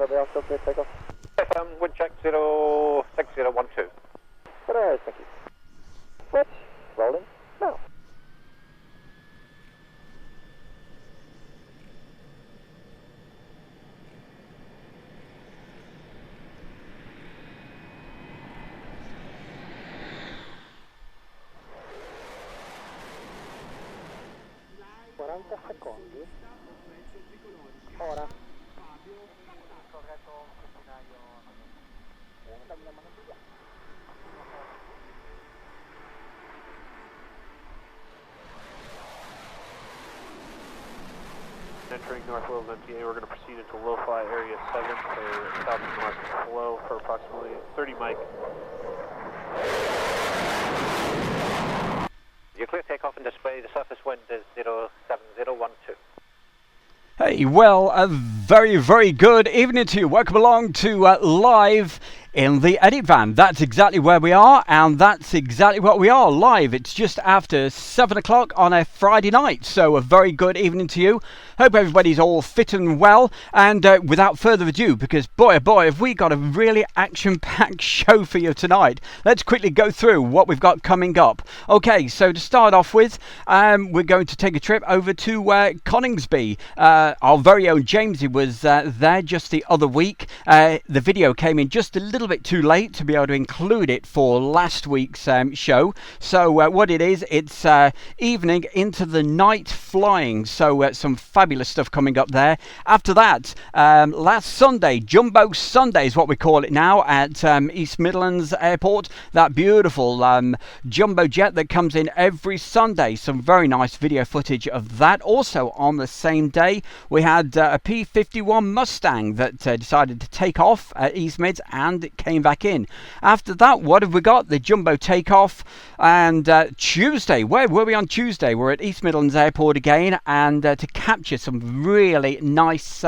for the Airshow, clear takeoff. Wind check 06012. Alright, thank you. Switch, rolling, now. Secondi. Ora. Entering North Wales MTA, we're going to proceed into low-fly area 7 for south of north flow for approximately 30 mic. You're clear takeoff and display. The surface wind is 07012. Hey, well, a very, very good evening to you. Welcome along to Live in the Edit Van. That's exactly where we are, and that's exactly what we are, live. It's just after 7 o'clock on a Friday night, so a very good evening to you. Hope everybody's all fit and well, and without further ado, because boy oh boy, have we got a really action-packed show for you tonight. Let's quickly go through what we've got coming up. Okay, so to start off with, we're going to take a trip over to Coningsby. Our very own Jamesy was there just the other week. The video came in just a little bit too late to be able to include it for last week's show. So what it is, it's evening into the night flying. So some fabulous stuff coming up there. After that, last Sunday, Jumbo Sunday is what we call it now at East Midlands Airport. That beautiful jumbo jet that comes in every Sunday. Some very nice video footage of that. Also on the same day, we had a P-51 Mustang that decided to take off at East Mids, and it came back in. After that, what have we got? The jumbo takeoff. And Tuesday, where were we on Tuesday? We're at East Midlands Airport again, and to capture some really nice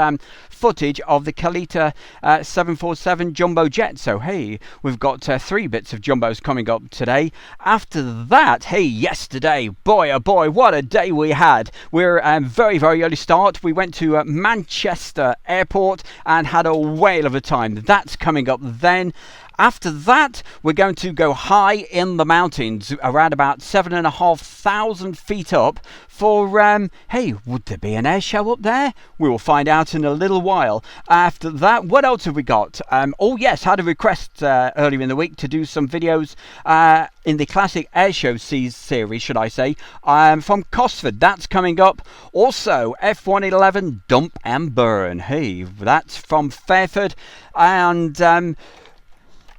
footage of the Kalita 747 jumbo jet. So hey, we've got 3 bits of jumbos coming up today. After that, hey, yesterday, boy oh boy, what a day we had. We're very, very early start. We went to Manchester Airport and had a whale of a time. That's coming up then. After that, we're going to go high in the mountains, around about 7,500 feet up for, hey, would there be an air show up there? We will find out in a little while. After that, what else have we got? Oh yes, had a request earlier in the week to do some videos in the classic Airshow series, should I say, from Cosford. That's coming up. Also, F111 Dump and Burn. Hey, that's from Fairford. And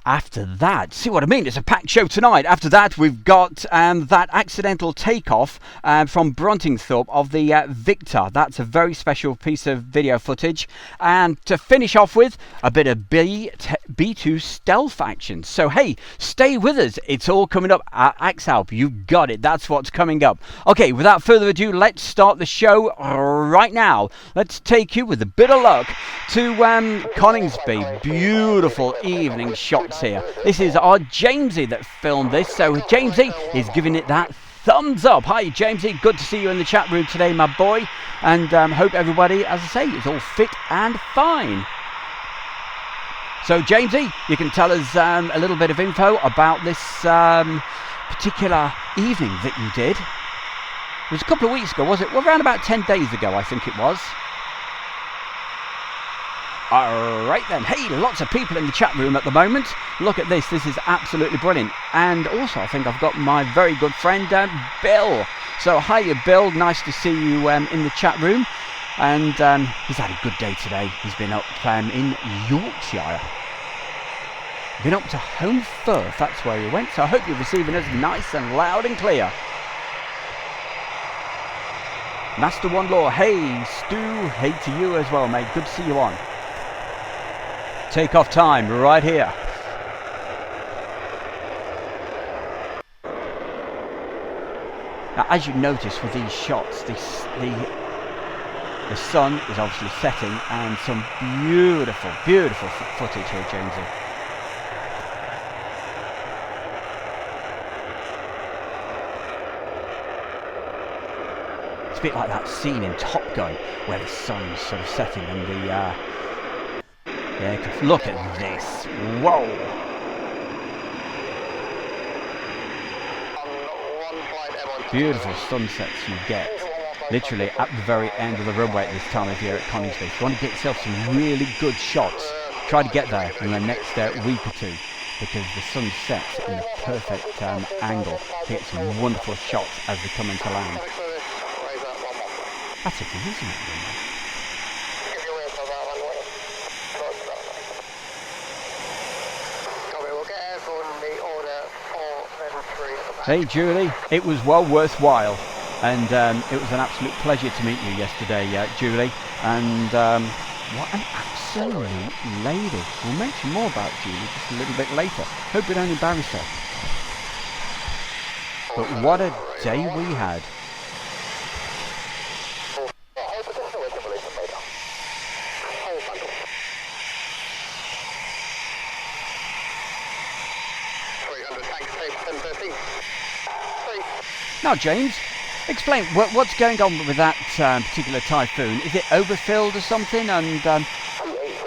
after that, see what I mean? It's a packed show tonight. After that, we've got that accidental takeoff from Bruntingthorpe of the Victor. That's a very special piece of video footage. And to finish off with, a bit of B2 stealth action. So hey, stay with us. It's all coming up at Axalp. You got it. That's what's coming up. Okay, without further ado, let's start the show right now. Let's take you with a bit of luck to Coningsby. Beautiful evening shots here. This is our Jamesy that filmed this, so Jamesy is giving it that thumbs up. Hi Jamesy, good to see you in the chat room today, my boy, and hope everybody, as I say, is all fit and fine. So Jamesy, you can tell us a little bit of info about this particular evening that you did. It was a couple of weeks ago, was it? Well, around about 10 days ago, I think it was. Alright then, hey, lots of people in the chat room at the moment. Look at this is absolutely brilliant. And also I think I've got my very good friend Bill. So hiya Bill, nice to see you in the chat room. And he's had a good day today. He's been up in Yorkshire. Been up to Home Firth, that's where he went. So I hope you're receiving us nice and loud and clear. Master One Law, hey Stu, hey to you as well mate, good to see you on. Takeoff time right here. Now, as you notice with these shots, the sun is obviously setting, and some beautiful, beautiful footage here, Jamesy. It's a bit like that scene in Top Gun where the sun's sort of setting and Yeah, 'cause look at this. Whoa. Beautiful sunsets you get literally at the very end of the runway at this time of year at Coningsby. If you want to get yourself some really good shots, try to get there in the next week or two, because the sun sets in the perfect angle to get some wonderful shots as they come into land. That's if you're using it, isn't it? Hey Julie, it was well worthwhile, and it was an absolute pleasure to meet you yesterday, Julie, and what an absolute lady. We'll mention more about Julie just a little bit later. Hope we don't embarrass her. But what a day we had. Now, James, explain what's going on with that particular typhoon. Is it overfilled or something? And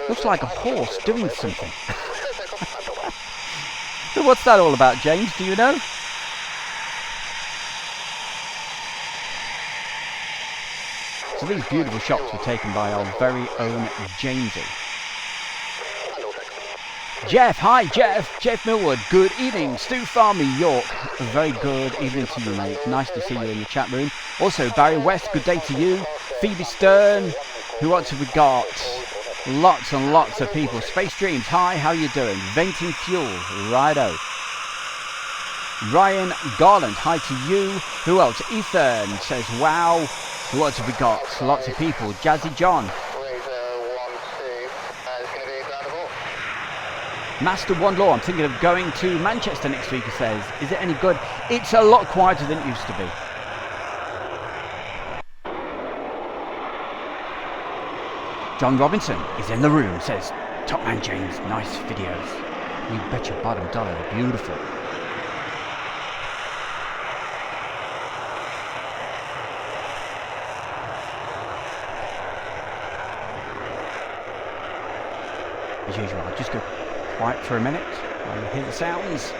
looks like a horse doing something. So what's that all about, James? Do you know? So these beautiful shots were taken by our very own Jamesy. Jeff, hi Jeff, Jeff Millwood, good evening. Stu Farmy, York, a very good evening to you, mate. Nice to see you in the chat room. Also, Barry West, good day to you. Phoebe Stern, who else have we got? Lots and lots of people. Space Dreams, hi, how you doing? Venting Fuel, righto. Ryan Garland, hi to you. Who else? Ethan says, wow. Who else have we got? Lots of people. Jazzy John. Master One Law, I'm thinking of going to Manchester next week, he says. Is it any good? It's a lot quieter than it used to be. John Robinson is in the room, says, Top Man James, nice videos. You bet your bottom dollar, they're beautiful. As usual, I'll just go quiet for a minute while you hear the sounds.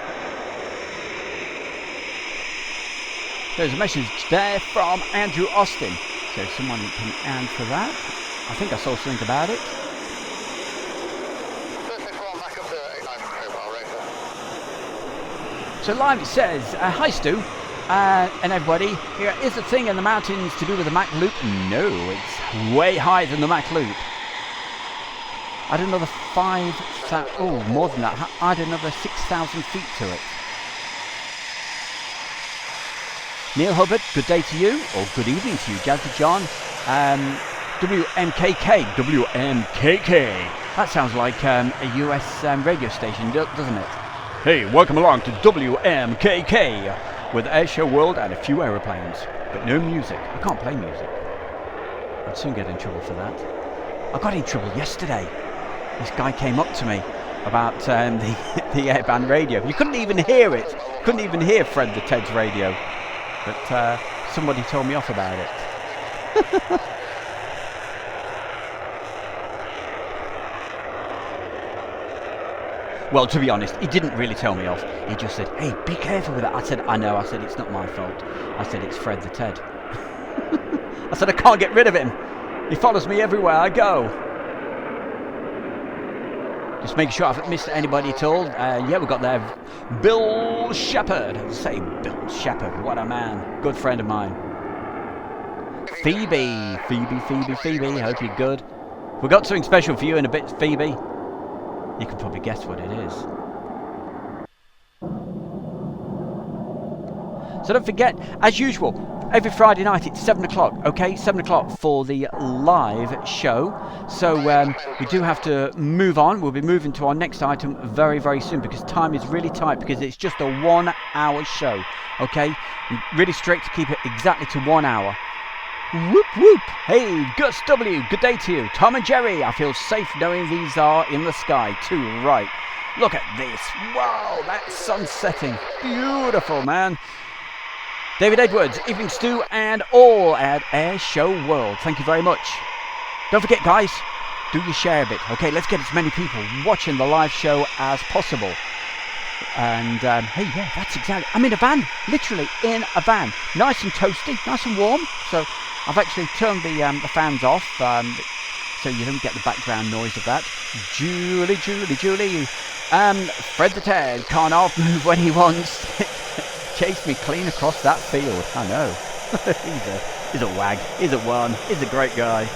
There's a message there from Andrew Austin, so someone can answer that. I think I saw something about it. So live it says, hi Stu, and everybody, here is a thing in the mountains to do with the Mach Loop. No, it's way higher than the Mach Loop. Add another 5,000, oh, more than that, add another 6,000 feet to it. Neil Hubbard, good day to you, or good evening to you, Jazzy John. WMKK, that sounds like a US radio station, doesn't it? Hey, welcome along to WMKK, with Airshow World and a few aeroplanes, but no music. I can't play music. I'd soon get in trouble for that. I got in trouble yesterday. This guy came up to me about the airband radio. You couldn't even hear it. Couldn't even hear Fred the Ted's radio. But somebody told me off about it. Well, to be honest, he didn't really tell me off. He just said, hey, be careful with that. I said, I know. I said, it's not my fault. I said, it's Fred the Ted. I said, I can't get rid of him. He follows me everywhere I go. Just making sure I haven't missed anybody at all. Yeah, we've got there Bill Shepherd. Say Bill Shepherd, what a man. Good friend of mine. Phoebe. Hope you're good. We've got something special for you in a bit, Phoebe. You can probably guess what it is. So don't forget, as usual, every Friday night it's 7 o'clock, okay? 7 o'clock for the live show. So we do have to move on. We'll be moving to our next item very, very soon because time is really tight because it's just a 1 hour show, okay? I'm really strict to keep it exactly to 1 hour. Whoop whoop! Hey, Gus W, good day to you. Tom and Jerry, I feel safe knowing these are in the sky too. Right, look at this. Wow, that's sun setting. Beautiful, man. David Edwards, evening Stu and all at Airshow World. Thank you very much. Don't forget, guys, do your share a bit. Okay, let's get as many people watching the live show as possible. And hey, yeah, that's exactly. I'm in a van, literally in a van, nice and toasty, nice and warm. So I've actually turned the fans off, so you don't get the background noise of that. Julie. Fred the Ted can't half move when he wants. Chased me clean across that field. I know. he's a wag. He's a one. He's a great guy.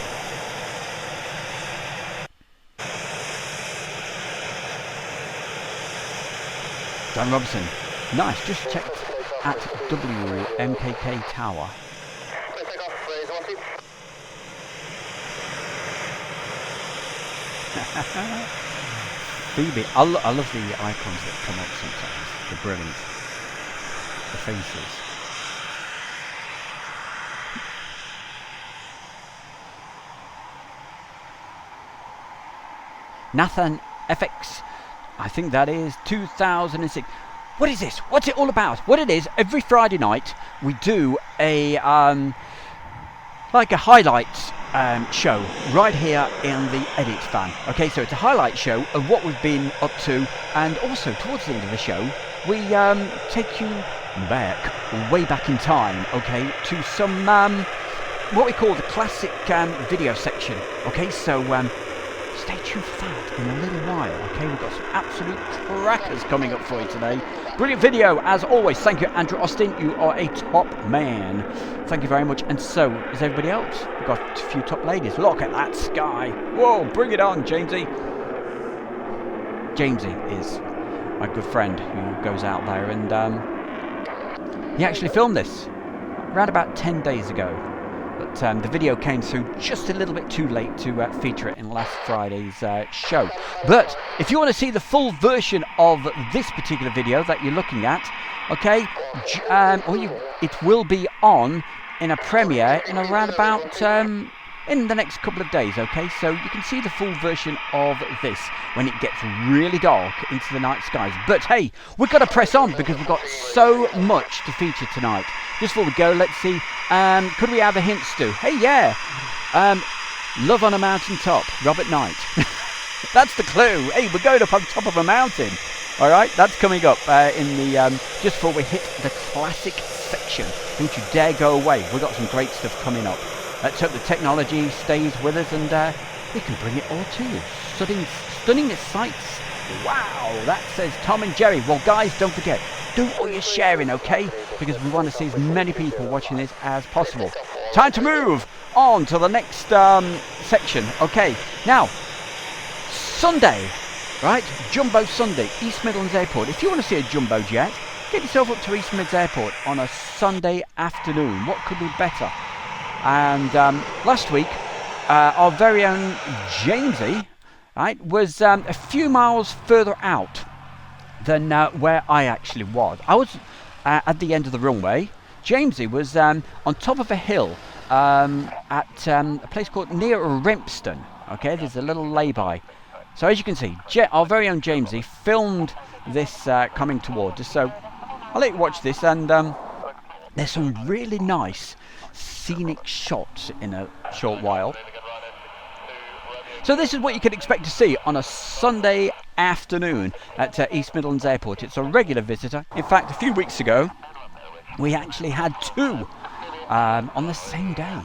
John Robinson. Nice. Just checked at WMKK Tower. Phoebe. I love the icons that come up sometimes. They're brilliant. The faces. Nathan FX. I think that is 2006. What is this? What's it all about? What it is, every Friday night we do a like a highlights show right here in the Edit van. Okay, so it's a highlight show of what we've been up to, and also towards the end of the show we take you way back in time, okay, to some what we call the classic video section. Okay, so stay tuned for that in a little while. Okay, we've got some absolute crackers coming up for you today. Brilliant video as always. Thank you, Andrew Austin. You are a top man. Thank you very much. And so is everybody else. We've got a few top ladies. Look at that sky. Whoa, bring it on, Jamesy. Jamesy is my good friend who goes out there, and he actually filmed this around about 10 days ago. But the video came through just a little bit too late to feature it in last Friday's show. But if you want to see the full version of this particular video that you're looking at, okay, it will be on in a premiere in around about in the next couple of days. Okay, so you can see the full version of this when it gets really dark into the night skies. But hey, we've got to press on because we've got so much to feature tonight. Just before we go, let's see, could we have a hint, Stu? Hey, yeah, Love on a Mountaintop, Robert Knight. That's the clue. Hey, we're going up on top of a mountain. All right, that's coming up in the, just before we hit the classic section. Don't you dare go away. We've got some great stuff coming up. Let's hope the technology stays with us, and we can bring it all to you. Stunning sights. Wow, that says Tom and Jerry. Well, guys, don't forget, do all your sharing, okay? Because we want to see as many people watching this as possible. Time to move on to the next section. Okay, now, Sunday, right? Jumbo Sunday, East Midlands Airport. If you want to see a jumbo jet, get yourself up to East Midlands Airport on a Sunday afternoon. What could be better? And last week, our very own Jamesy, right, was a few miles further out than where I actually was. I was at the end of the runway. Jamesy was on top of a hill at a place called near Rempston. Okay, there's a little lay-by. So as you can see, our very own Jamesy filmed this coming towards us. So I'll let you watch this, and there's some really nice scenic shots in a short while. So this is what you can expect to see on a Sunday afternoon at East Midlands Airport. It's a regular visitor. In fact, a few weeks ago, we actually had two on the same day.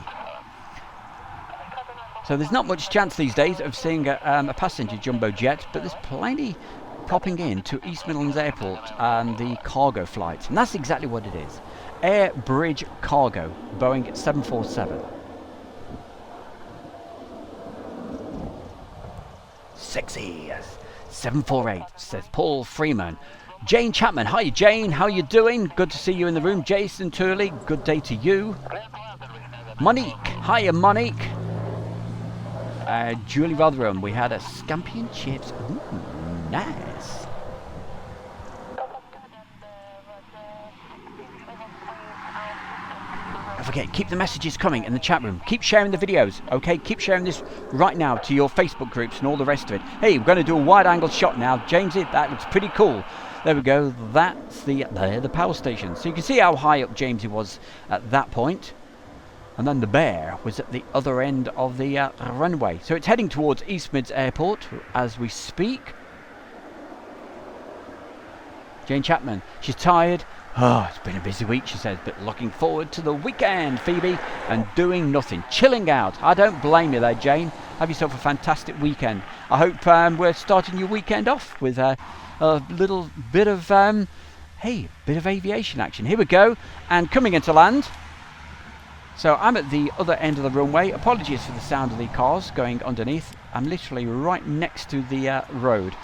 So there's not much chance these days of seeing a passenger jumbo jet, but there's plenty popping in to East Midlands Airport and the cargo flights. And that's exactly what it is. Air Bridge Cargo, Boeing 747. Sexy. 748, says Paul Freeman. Jane Chapman, hi Jane, how you doing? Good to see you in the room. Jason Turley, good day to you. Monique, hiya Monique. Julie Rotherham, we had a scampi and chips. Ooh, nice. Don't forget, keep the messages coming in the chat room. Keep sharing the videos, okay? Keep sharing this right now to your Facebook groups and all the rest of it. Hey, we're going to do a wide-angle shot now. Jamesy, that looks pretty cool. There we go. That's the power station. So you can see how high up Jamesy was at that point. And then the Bear was at the other end of the runway. So it's heading towards East Mids Airport as we speak. Jane Chapman, she's tired. Oh, it's been a busy week, she says, but looking forward to the weekend, Phoebe, and doing nothing, chilling out. I don't blame you there, Jane. Have yourself a fantastic weekend. I hope we're starting your weekend off with a little bit of, bit of aviation action. Here we go, and coming into land. So I'm at the other end of the runway. Apologies for the sound of the cars going underneath. I'm literally right next to the road.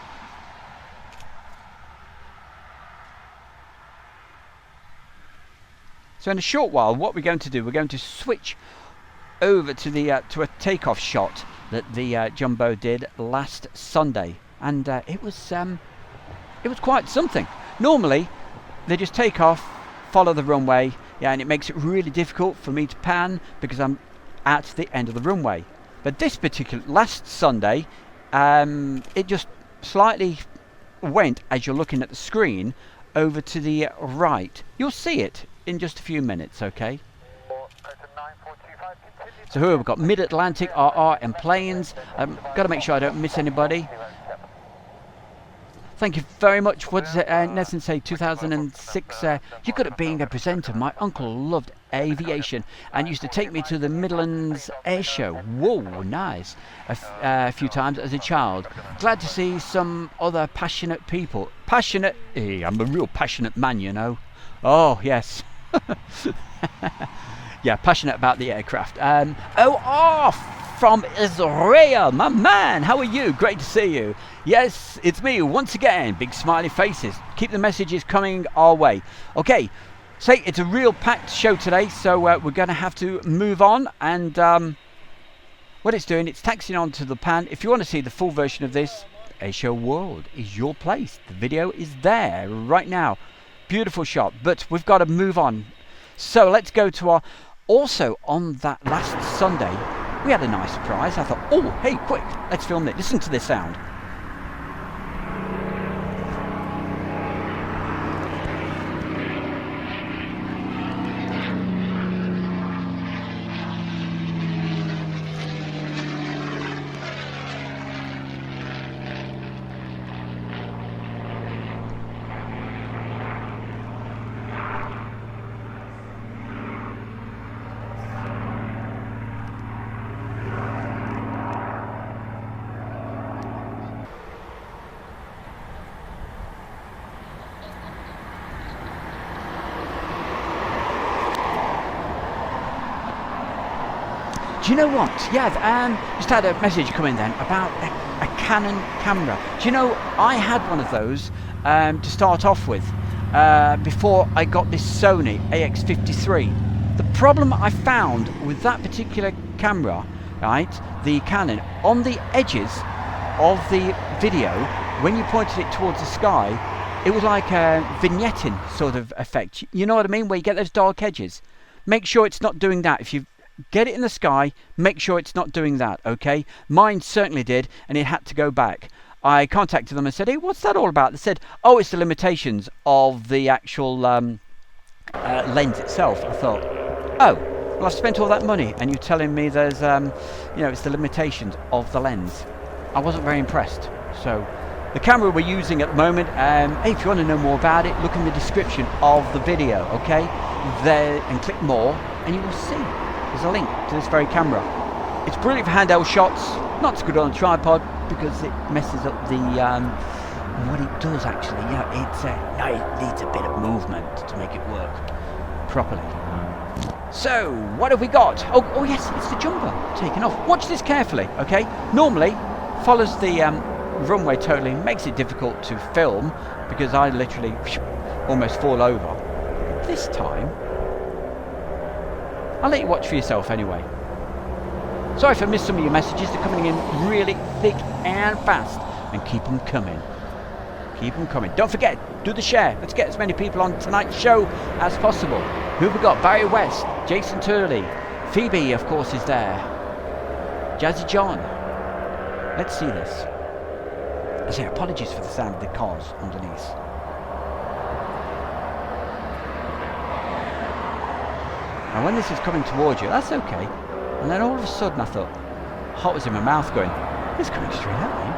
So in a short while, what we're going to do, we're going to switch over to the to a takeoff shot that the Jumbo did last Sunday, and it was quite something. Normally, they just take off, follow the runway, yeah, and it makes it really difficult for me to pan because I'm at the end of the runway. But this particular last Sunday, it just slightly went, as you're looking at the screen, over to the right. You'll see it in just a few minutes, okay? So here we've got Mid-Atlantic, RR and planes. Got to make sure I don't miss anybody. Thank you very much. What does Nelson say? 2006. You're good at being a presenter. My uncle loved aviation and used to take me to the Midlands Airshow. Whoa, nice. A few times as a child. Glad to see some other passionate people. Passionate? I'm a real passionate man, you know. Oh, yes. Yeah, passionate about the aircraft. From Israel, my man, how are you? Great to see you. Yes, it's me once again. Big smiley faces. Keep the messages coming our way. Okay, say it's a real packed show today, so we're going to have to move on. And what it's doing, it's taxiing on to the pan. If you want to see the full version of this, Airshow World is your place. The video is there right now. Beautiful shot, but we've got to move on. So let's go to our... Also, on that last Sunday, we had a nice surprise. I thought, oh, hey, quick, let's film it. Listen to this sound. Do you know what? Yeah, just had a message come in then about a Canon camera. Do you know, I had one of those to start off with before I got this Sony AX53. The problem I found with that particular camera, right, the Canon, on the edges of the video, when you pointed it towards the sky, it was like a vignetting sort of effect. You know what I mean? Where you get those dark edges. Make sure it's not doing that. If you get it in the sky, make sure it's not doing that, okay? Mine certainly did, and it had to go back. I contacted them and said, hey, what's that all about? They said, oh, it's the limitations of the actual lens itself. I thought, oh, well, I've spent all that money, and you're telling me there's, it's the limitations of the lens. I wasn't very impressed. So the camera we're using at the moment, hey, if you want to know more about it, look in the description of the video, okay? There, and click more, and you will see. There's a link to this very camera. It's brilliant for handheld shots, not so good on a tripod because it messes up the what it does actually. You know, it needs a bit of movement to make it work properly. So what have we got? Oh yes, it's the Jumbo taking off. Watch this carefully, okay? Normally follows the runway totally, makes it difficult to film because I literally almost fall over. This time, I'll let you watch for yourself anyway. Sorry if I missed some of your messages. They're coming in really thick and fast. And keep them coming. Keep them coming. Don't forget, do the share. Let's get as many people on tonight's show as possible. Who have we got? Barry West, Jason Turley, Phoebe, of course, is there. Jazzy John. Let's see this. I say apologies for the sound of the cars underneath. And when this is coming towards you, that's okay. And then all of a sudden I thought, heart was in my mouth going, it's coming straight at me.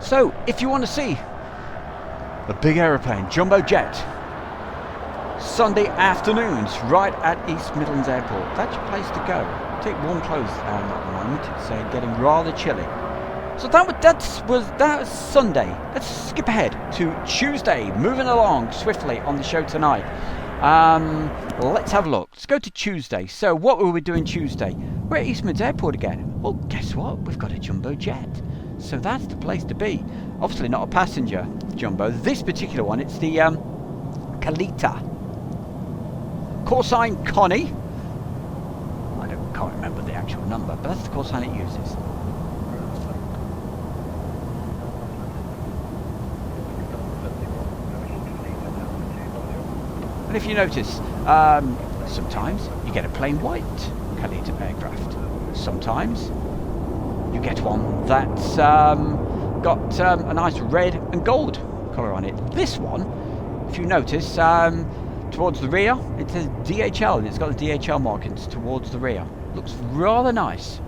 So, if you want to see a big aeroplane, jumbo jet, Sunday afternoons right at East Midlands Airport, that's your place to go. Take warm clothes at the moment, it's getting rather chilly. So that was Sunday. Let's skip ahead to Tuesday, moving along swiftly on the show tonight. Let's have a look. Let's go to Tuesday. So what were we doing Tuesday? We're at East Midlands Airport again. Well, guess what? We've got a jumbo jet. So that's the place to be. Obviously not a passenger jumbo. This particular one, it's the Kalita. Call sign Connie. I can't remember the actual number, but that's the call sign it uses. And if you notice, sometimes you get a plain white Kalita aircraft. Sometimes you get one that's got a nice red and gold colour on it. This one, if you notice, towards the rear, it says DHL, and it's got the DHL markings towards the rear. Looks rather nice.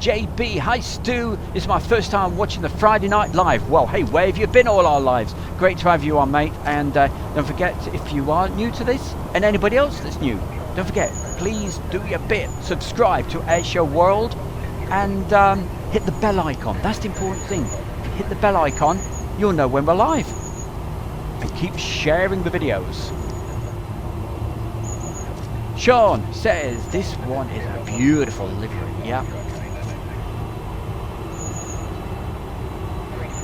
JB, hi Stu, this is my first time watching the Friday Night Live. Well, hey, where have you been all our lives? Great to have you on, mate, and don't forget, if you are new to this, and anybody else that's new, don't forget, please do your bit, subscribe to Airshow World, and hit the bell icon. That's the important thing. If you hit the bell icon, you'll know when we're live, and keep sharing the videos. Sean says, this one is a beautiful livery, yeah.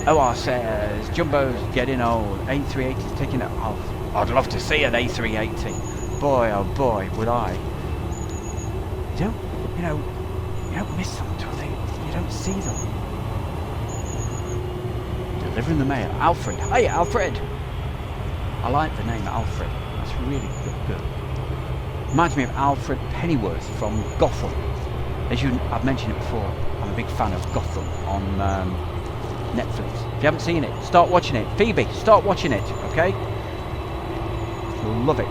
OR says, Jumbo's getting old, A380's taking it off. I'd love to see an A380. Boy, oh boy, would I. You don't miss them until you don't see them. Delivering the mail. Alfred, hey Alfred. I like the name Alfred, that's really good. Reminds me of Alfred Pennyworth from Gotham. I've mentioned it before, I'm a big fan of Gotham on Netflix. If you haven't seen it, start watching it. Phoebe, start watching it, okay? You'll love it.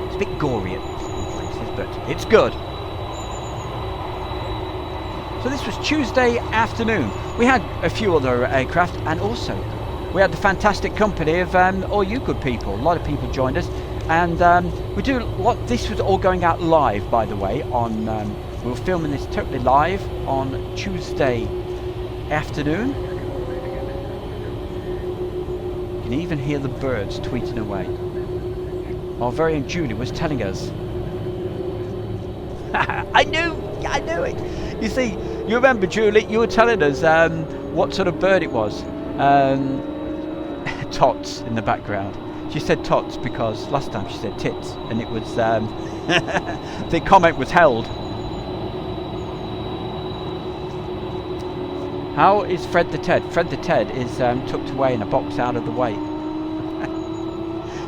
It's a bit gory at places, but it's good. So this was Tuesday afternoon. We had a few other aircraft, and also we had the fantastic company of all you good people. A lot of people joined us, and we do a lot. This was all going out live, by the way. On we were filming this totally live on Tuesday afternoon. You can even hear the birds tweeting away. Our very own Julie was telling us. I knew it. You see, you remember, Julie, you were telling us what sort of bird it was. Tots in the background. She said tots because last time she said tits, and it was the comment was held. How is Fred the Ted? Fred the Ted is tucked away in a box out of the way.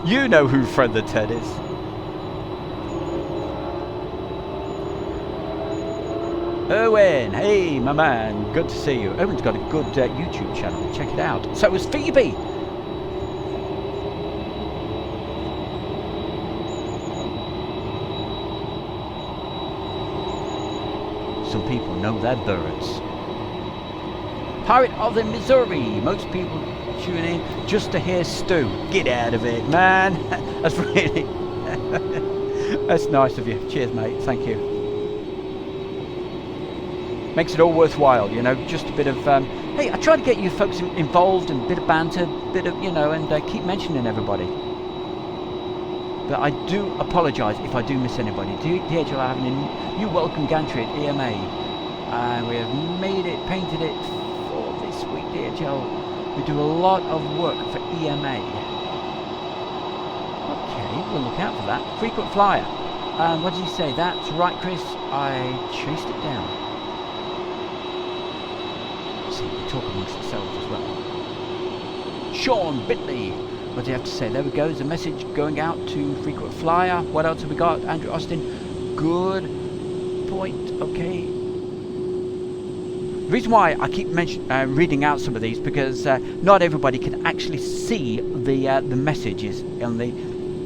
You know who Fred the Ted is. Owen, hey my man, good to see you. Owen's got a good YouTube channel, check it out. So was Phoebe. Some people know their birds. Pirate of the Missouri. Most people tune in just to hear Stu. Get out of it, man. That's really... That's nice of you. Cheers, mate. Thank you. Makes it all worthwhile, you know, just a bit of... hey, I try to get you folks involved and a bit of banter, bit of, you know, and keep mentioning everybody. But I do apologise if I do miss anybody. DHL are having a new welcome gantry at EMA. And we have made it, painted it for this week, DHL. We do a lot of work for EMA. Okay, we'll look out for that. Frequent flyer. What did he say? That's right, Chris. I chased it down. See, we talk amongst ourselves as well. Sean Bitley. What do you have to say? There we go. There's a message going out to frequent flyer. What else have we got? Andrew Austin. Good point. Okay. The reason why I keep reading out some of these because not everybody can actually see the messages on the.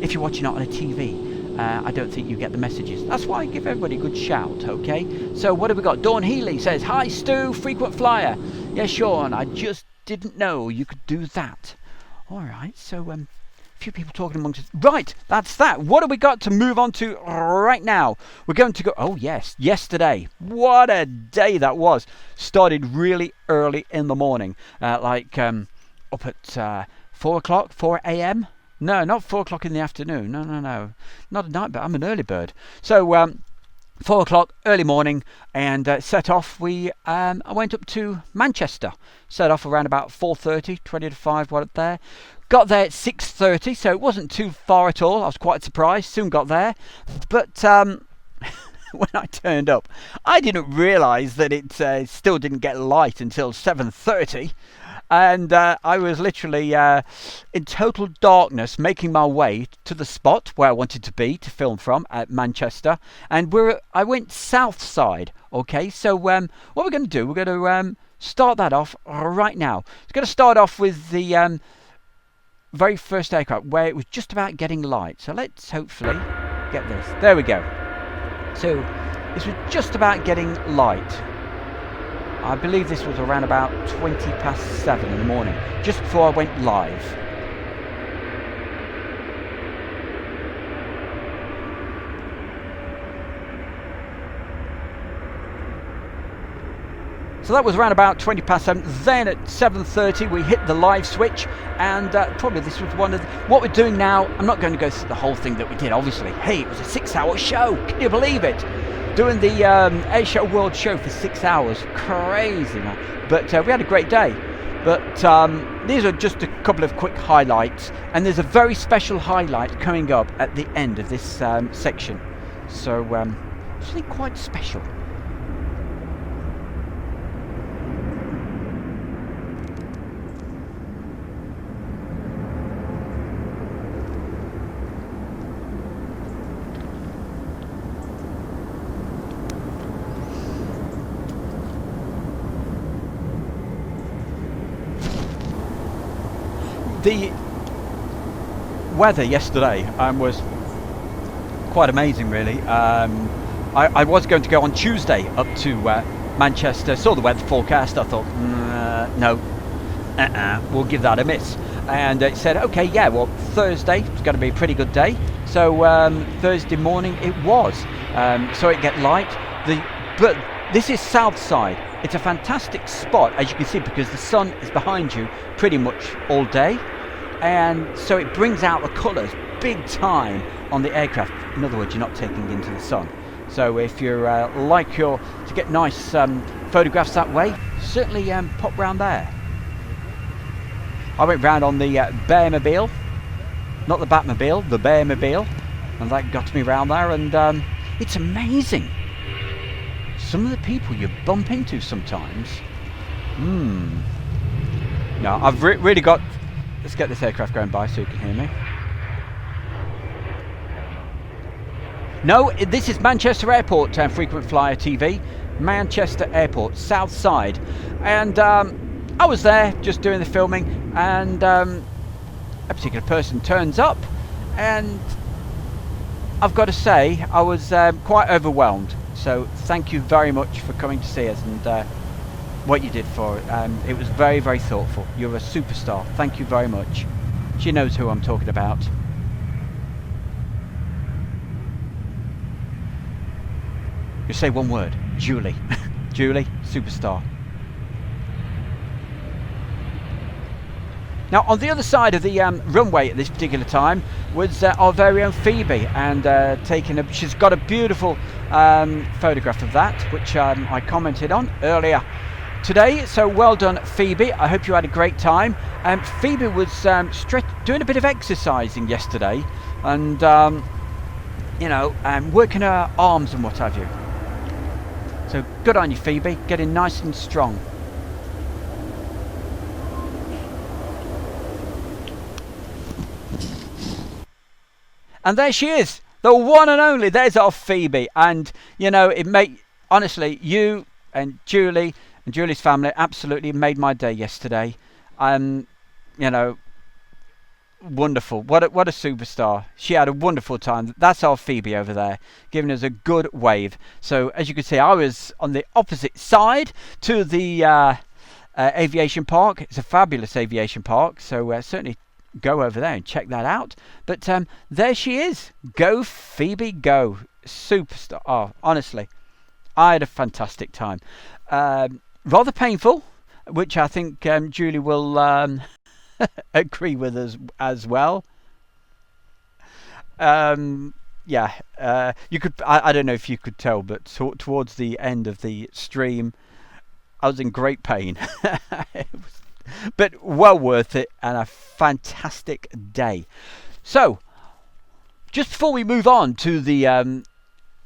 If you're watching it on a TV, I don't think you get the messages. That's why I give everybody a good shout. Okay. So what have we got? Dawn Healy says, "Hi Stu, frequent flyer." Yeah, Sean. I just didn't know you could do that. All right. So a few people talking amongst us. Right. That's that. What have we got to move on to right now? We're going to go. Oh yes, yesterday. What a day that was. Started really early in the morning, up at 4 o'clock, 4 a.m. No, not 4 o'clock in the afternoon. No. Not at night, but I'm an early bird. So 4 o'clock, early morning, and set off. I went up to Manchester. Set off around about 4:30, 20 to 5, what there. Got there at 6:30, so it wasn't too far at all. I was quite surprised. Soon got there. But when I turned up, I didn't realise that it still didn't get light until 7:30. And I was literally in total darkness making my way to the spot where I wanted to be to film from at Manchester. And I went south side. Okay, so what we're going to do, we're going to start that off right now. We're going to start off with the very first aircraft where it was just about getting light. So let's hopefully get this. There we go. So this was just about getting light. I believe this was around about 20 past 7 in the morning, just before I went live. So that was around about 20 past 7. Then at 7:30 we hit the live switch, and probably this was one of what we're doing now. I'm not going to go through the whole thing that we did, obviously. Hey, it was a 6-hour show. Can you believe it? Doing the Airshow World Show for 6 hours. Crazy, man. But we had a great day. But these are just a couple of quick highlights. And there's a very special highlight coming up at the end of this section. So, something quite special. The weather yesterday was quite amazing, really. I was going to go on Tuesday up to Manchester, saw the weather forecast. I thought, no, we'll give that a miss. And it said, okay, yeah, well, Thursday it's going to be a pretty good day. So Thursday morning it was. So it get light. But this is south side. It's a fantastic spot, as you can see, because the sun is behind you pretty much all day. And so it brings out the colours big time on the aircraft. In other words, you're not taking into the sun. So if you're to get nice photographs that way, certainly pop round there. I went round on the Bearmobile, not the Batmobile, the Bearmobile, and that got me round there. And it's amazing some of the people you bump into sometimes. No, I've really got. Let's get this aircraft going by so you can hear me. No, this is Manchester Airport, frequent flyer TV. Manchester Airport, south side. And I was there just doing the filming, and a particular person turns up, and I've got to say I was quite overwhelmed. So thank you very much for coming to see us and what you did for it. It was very, very thoughtful. You're a superstar. Thank you very much. She knows who I'm talking about. You say one word. Julie. Julie, superstar. Now, on the other side of the runway at this particular time was our very own Phoebe, and she's got a beautiful photograph of that, which I commented on earlier today. So well done, Phoebe. I hope you had a great time. Phoebe was doing a bit of exercising yesterday. and working her arms and what have you. So good on you, Phoebe, getting nice and strong. And there she is, the one and only. There's our Phoebe. And, honestly, you and Julie and Julie's family absolutely made my day yesterday. Wonderful. What a superstar. She had a wonderful time. That's our Phoebe over there, giving us a good wave. So, as you can see, I was on the opposite side to the aviation park. It's a fabulous aviation park. So, certainly go over there and check that out. But there she is. Go Phoebe, go. Superstar. Oh, honestly, I had a fantastic time. Rather painful, which I think Julie will agree with us as well. You could. I don't know if you could tell, but towards the end of the stream, I was in great pain. But well worth it, and a fantastic day. So, just before we move on to the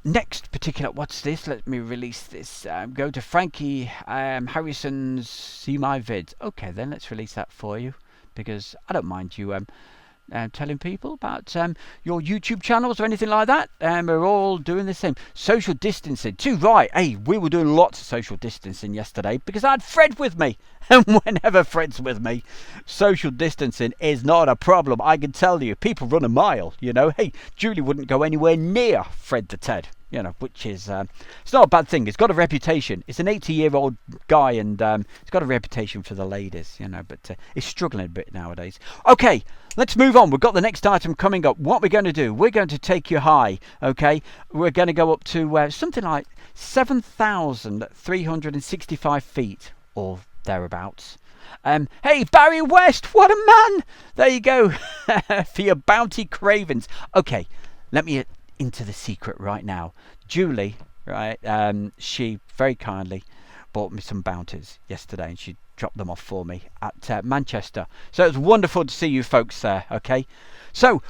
next particular, what's this? Let me release this. Go to Frankie Harrison's See My Vids. Okay, then let's release that for you, because I don't mind you telling people about your YouTube channels or anything like that. We're all doing the same. Social distancing too, right? Hey, we were doing lots of social distancing yesterday because I had Fred with me. And whenever Fred's with me, social distancing is not a problem. I can tell you, people run a mile, Hey, Julie wouldn't go anywhere near Fred the Ted, which is, it's not a bad thing. It's got a reputation. It's an 80-year-old guy, and it's got a reputation for the ladies, but it's struggling a bit nowadays. Okay, let's move on. We've got the next item coming up. What we're going to do, we're going to take you high, okay? We're going to go up to something like 7,365 feet, or thereabouts. Hey, Barry West, what a man! There you go, for your bounty cravings. Okay, let me into the secret right now. Julie, right, she very kindly bought me some bounties yesterday, and she dropped them off for me at Manchester. So it was wonderful to see you folks there, okay? So,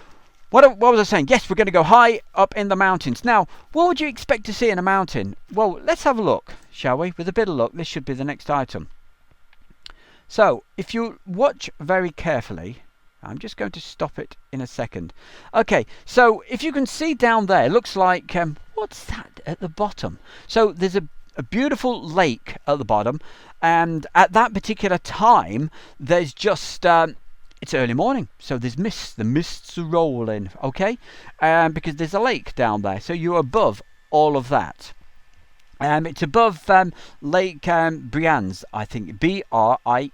what was I saying? Yes, we're going to go high up in the mountains. Now, what would you expect to see in a mountain? Well, let's have a look, shall we? With a bit of luck, this should be the next item. So, if you watch very carefully, I'm just going to stop it in a second. Okay, so if you can see down there, it looks like, what's that at the bottom? So, there's a beautiful lake at the bottom, and at that particular time, there's just, it's early morning, so there's mist. The mists are rolling, okay? Because there's a lake down there, so you're above all of that. It's above Lake Brienz, I think, Brienz.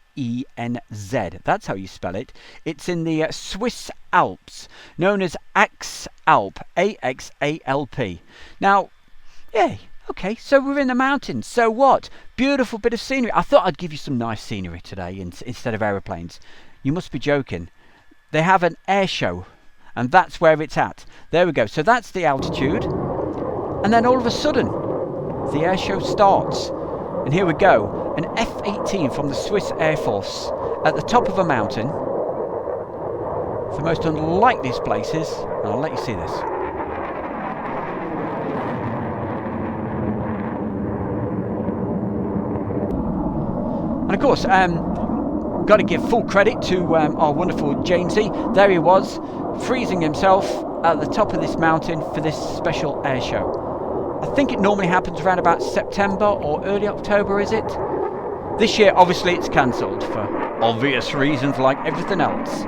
That's how you spell it. It's in the Swiss Alps, known as Axalp, Axalp. Now, yeah, okay, so we're in the mountains. So what? Beautiful bit of scenery. I thought I'd give you some nice scenery today instead of aeroplanes. You must be joking. They have an air show, and that's where it's at. There we go. So that's the altitude. And then all of a sudden, the air show starts. And here we go. An F-18 from the Swiss Air Force at the top of a mountain. The most unlikeliest places. And I'll let you see this. And of course, got to give full credit to our wonderful Jamesy. There he was, freezing himself at the top of this mountain for this special air show. I think it normally happens around about September or early October, is it? This year, obviously, it's cancelled for obvious reasons, like everything else.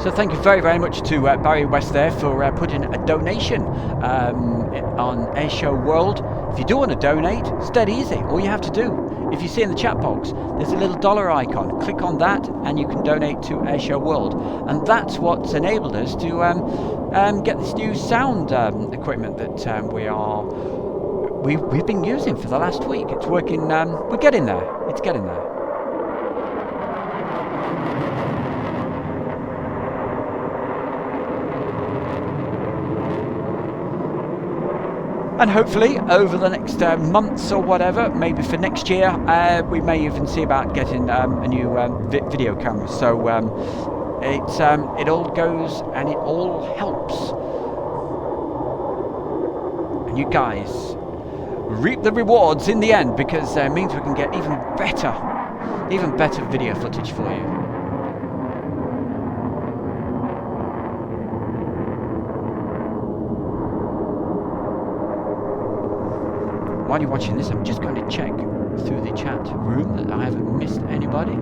So thank you very, very much to Barry West there for putting a donation on Airshow World. If you do want to donate, it's dead easy. All you have to do, if you see in the chat box, there's a little dollar icon. Click on that and you can donate to Airshow World. And that's what's enabled us to get this new sound equipment that we've been using for the last week. It's working, we're getting there. It's getting there. And hopefully over the next months or whatever, maybe for next year, we may even see about getting a new video camera. So it all goes and it all helps. And you guys reap the rewards in the end, because it means we can get even better video footage for you. While you're watching this, I'm just going to check through the chat room that I haven't missed anybody.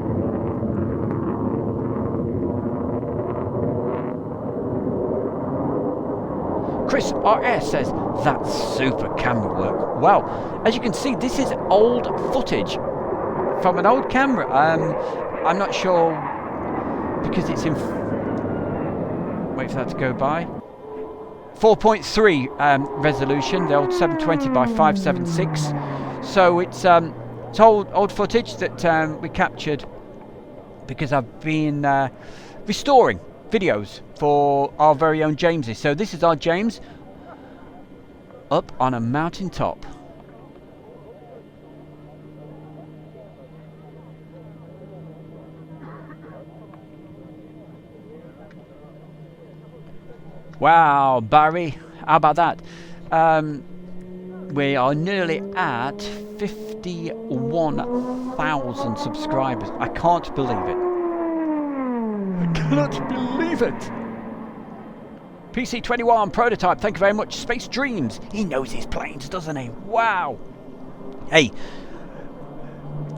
Chris RS says, that's super camera work. Well, as you can see, this is old footage from an old camera. I'm not sure, because it's in... Wait for that to go by. 4.3 resolution, the old 720 by 576. So it's old footage that we captured because I've been restoring videos for our very own Jamesy. So this is our James up on a mountain top. Wow, Barry, how about that? We are nearly at 51,000 subscribers. I can't believe it. I cannot believe it. PC21 prototype, thank you very much. Space Dreams, he knows his planes, doesn't he? Wow. Hey,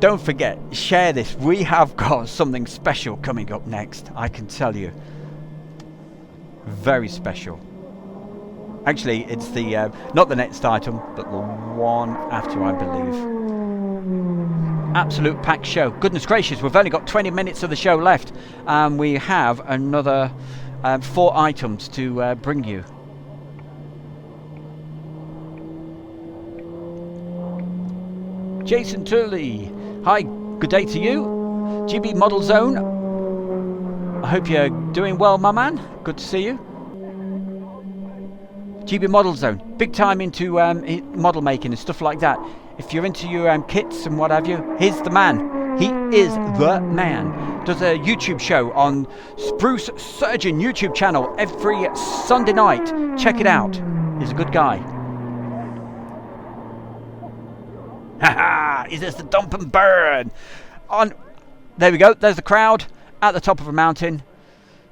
don't forget, share this. We have got something special coming up next, I can tell you. Very special. Actually, it's the not the next item, but the one after, I believe. Absolute packed show. Goodness gracious, we've only got 20 minutes of the show left, and we have another 4 items to bring you. Jason Turley, hi, good day to you. GB Model Zone, I hope you're doing well, my man. Good to see you. GB Model Zone, big time into model making and stuff like that. If you're into your kits and what have you, he's the man. He is the man. Does a YouTube show on Spruce Surgeon YouTube channel every Sunday night. Check it out. He's a good guy. Haha! Is this the dump and burn? On. There we go. There's the crowd at the top of a mountain,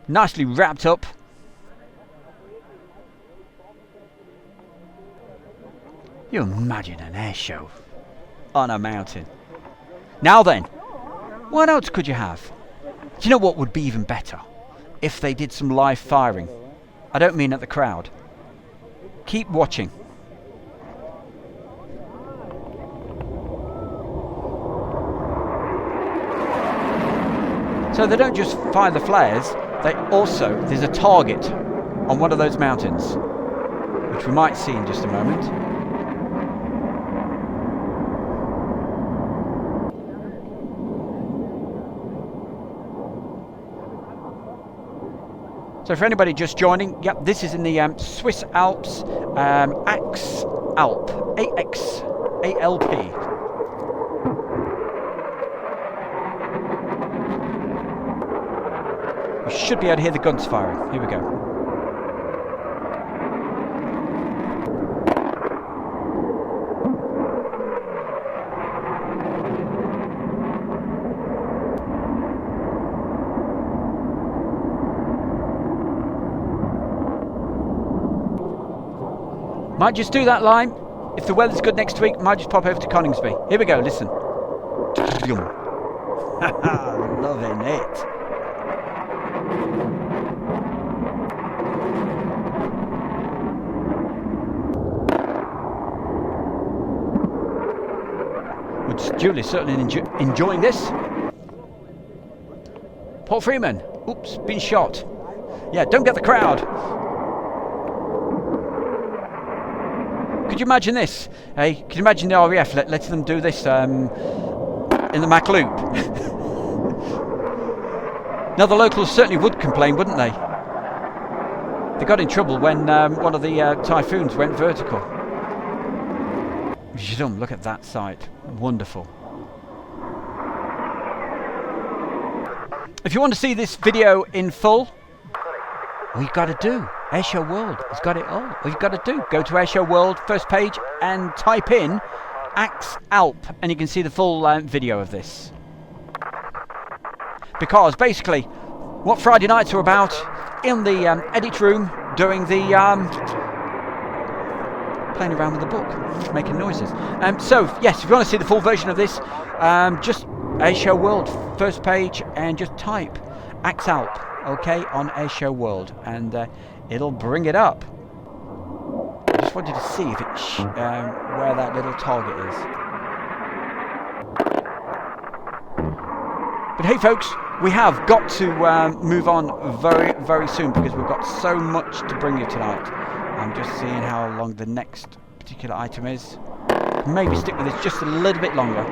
nicely wrapped up. You imagine an air show on a mountain. Now then, what else could you have? Do you know what would be even better? If they did some live firing. I don't mean at the crowd. Keep watching. So they don't just fire the flares, they also, there's a target on one of those mountains, which we might see in just a moment. So for anybody just joining, yep, this is in the Swiss Alps, Axalp, A-X-A-L-P. You should be able to hear the guns firing. Here we go. Might just do that line. If the weather's good next week, might just pop over to Coningsby. Here we go, listen. Loving it. Julie's certainly enjoying this. Paul Freeman, oops, been shot. Yeah, don't get the crowd. Could you imagine this? Hey, can you imagine the RAF letting them do this in the Mac Loop? Now the locals certainly would complain, wouldn't they? They got in trouble when one of the typhoons went vertical. Look at that sight. Wonderful. If you want to see this video in full, all you've got to do, Airshow World has got it all. All you've got to do, go to Airshow World, first page, and type in Axalp, and you can see the full video of this. Because basically, what Friday nights are about, in the edit room, doing the playing around with the book, making noises. So yes, if you want to see the full version of this, just Airshow World, first page, and just type Axalp, okay, on Airshow World, and it'll bring it up. I just wanted to see if it where that little target is. But hey folks, we have got to move on very, very soon because we've got so much to bring you tonight. I'm just seeing how long the next particular item is. Maybe stick with this just a little bit longer.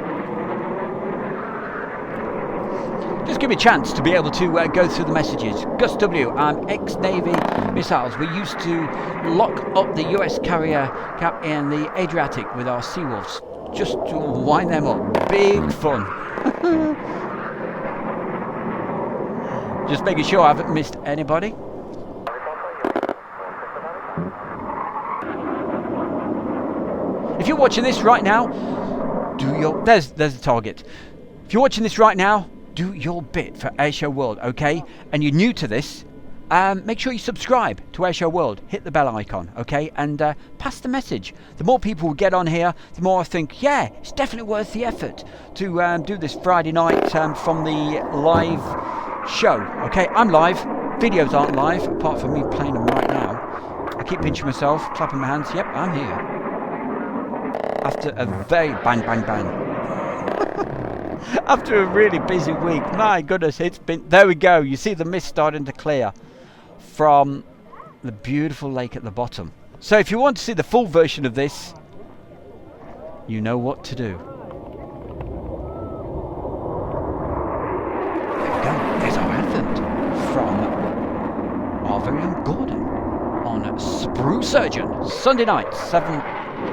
Just give me a chance to be able to go through the messages. Gus W, ex-Navy missiles. We used to lock up the US carrier cap in the Adriatic with our Seawolves just to wind them up. Big fun. Just making sure I haven't missed anybody. If you're watching this right now, there's the target. If you're watching this right now, do your bit for Airshow World, okay? And you're new to this, make sure you subscribe to Airshow World. Hit the bell icon, okay? And pass the message. The more people who get on here, the more I think, yeah, it's definitely worth the effort to do this Friday night from the live show, okay? I'm live. Videos aren't live, apart from me playing them right now. I keep pinching myself, clapping my hands. Yep, I'm here. After a very bang, bang, bang. After a really busy week, my goodness, it's been, there we go, you see the mist starting to clear from the beautiful lake at the bottom. So if you want to see the full version of this, you know what to do. There we go, there's our advent from our very own Gordon on Sprue Surgeon, Sunday night, 7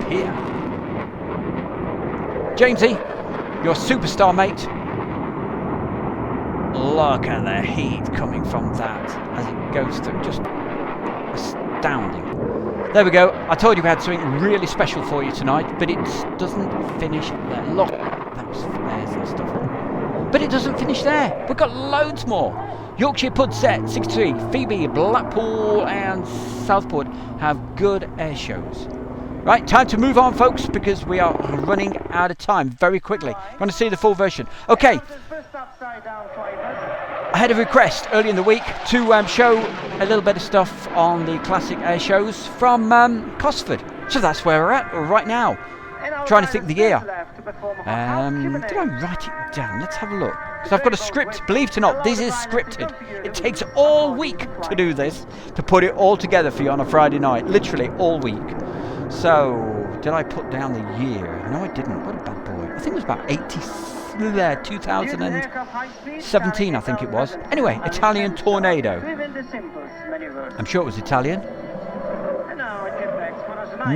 p.m. Jamesy, your superstar, mate. Look at the heat coming from that as it goes through. Just astounding. There we go. I told you we had something really special for you tonight, but it doesn't finish there. Look, that was flares and stuff. But it doesn't finish there. We've got loads more. Yorkshire Pud Set, 63, Phoebe, Blackpool and Southport have good air shows. Right, time to move on, folks, because we are running out of time very quickly. Want to see the full version? Okay. I had a request early in the week to show a little bit of stuff on the classic air shows from Cosford. So that's where we're at right now. Trying to think the year. Did I write it down? Let's have a look. So I've got a script. Believe it or not, this is scripted. It takes all week to do this, to put it all together for you on a Friday night. Literally all week. So, did I put down the year? No, I didn't. What a bad boy. I think it was about 2017, I think it was. Anyway, Italian Tornado. I'm sure it was Italian.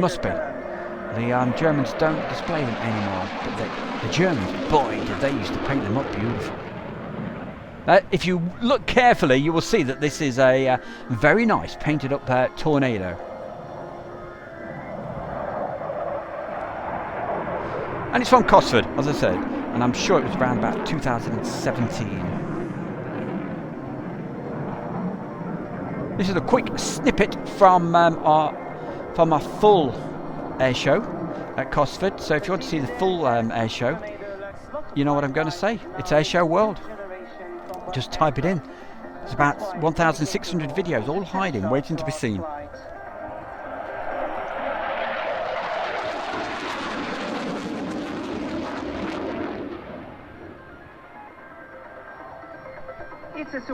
Must be. The Germans don't display them anymore. But the Germans, boy, did they used to paint them up beautiful. If you look carefully, you will see that this is a very nice painted up Tornado. And it's from Cosford, as I said, and I'm sure it was around about 2017. This is a quick snippet from our full air show at Cosford. So if you want to see the full air show, you know what I'm going to say. It's Airshow World. Just type it in. It's about 1,600 videos, all hiding, waiting to be seen.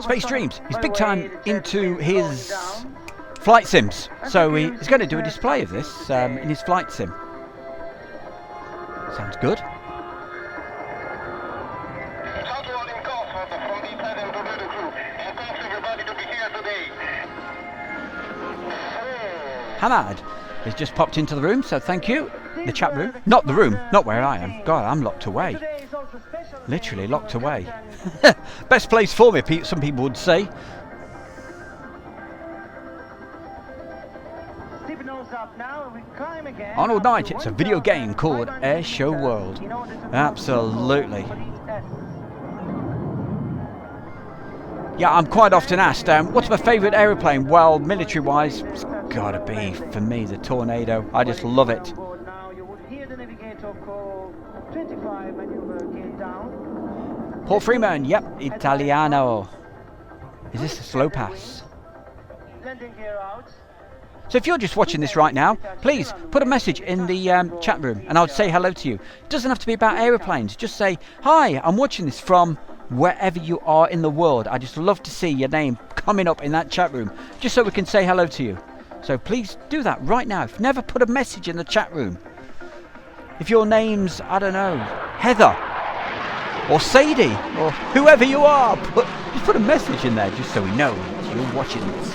Space Dreams, he's big time into his flight sims, so he's going to do a display of this in his flight sim. Sounds good. Hamad has just popped into the room, so thank you. The chat room. Not the room, not where I am. God, I'm locked away. Literally locked away. Best place for me, some people would say. Arnold Knight, it's a video game called Airshow World. Absolutely. Yeah, I'm quite often asked, what's my favourite aeroplane? Well, military-wise, it's got to be, for me, the Tornado. I just love it. Paul Freeman, yep, Italiano. Is this a slow pass? So if you're just watching this right now, please put a message in the chat room and I'll say hello to you. It doesn't have to be about aeroplanes. Just say, hi, I'm watching this from wherever you are in the world. I just love to see your name coming up in that chat room, just so we can say hello to you. So please do that right now. If never put a message in the chat room. If your name's, I don't know, Heather or Sadie or whoever you are, just put a message in there just so we know that you're watching this.